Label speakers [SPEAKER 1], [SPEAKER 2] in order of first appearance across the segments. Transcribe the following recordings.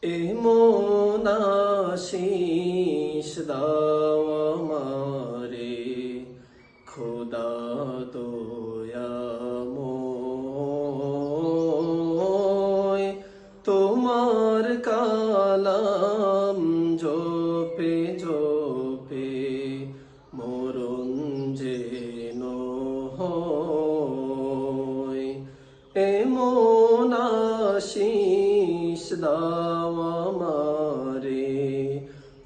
[SPEAKER 1] এমন আশিস দাও আমারে খোদা দয়াময়, তোমার কালাম জপে জপে মরণ যেন হয়। এমন আশিস দাও আমারে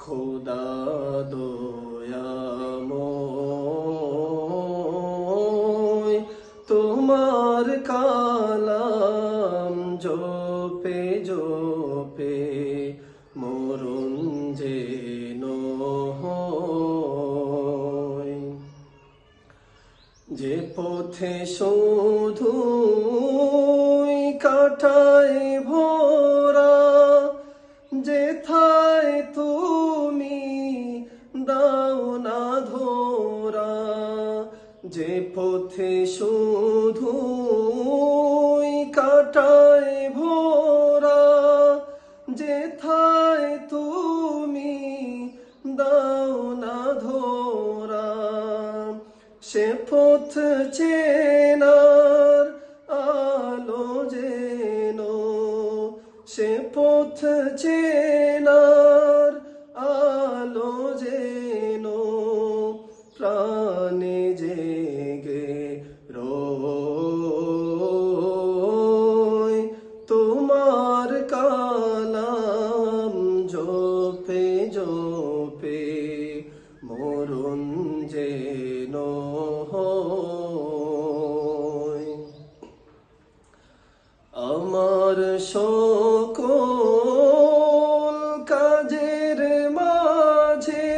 [SPEAKER 1] খোদা দয়াময়, তোমার কালাম জপে জপে মরণ যেন হয়। যে পথে শুধু কাটায় ভরা, যেথায় তুমি দাও না ধরা। যে পথে শুধু কাটায় ভরা, যেথায় তুমি দাও না ধরা। সে পথ চেনার আলো যেন, সে পথ চেনার আলো যেন প্রাণে জেগে রয়। তোমার কালাম জপে জপে মরণ যেন হয়। আমার সকল কাজের মাঝে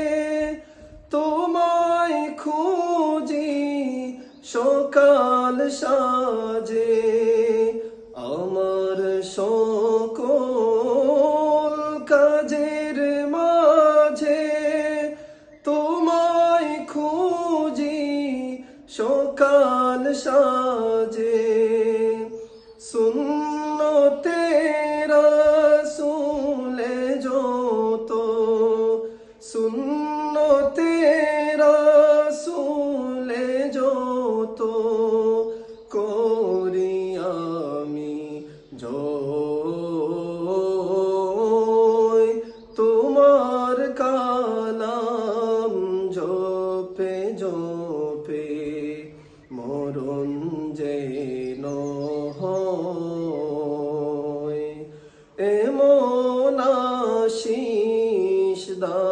[SPEAKER 1] তোমায় খুঁজি সকাল সাজে। আমার সকল কাজের মাঝে তোমায় খুঁজি সকাল সাজে। সুন্নতে রাসূলে যত, সুন্নতে রাসূলে যত করি আমি জয়। তোমার কালাম জপে জপে মরণ যেন হয়। এমন আশিস দাও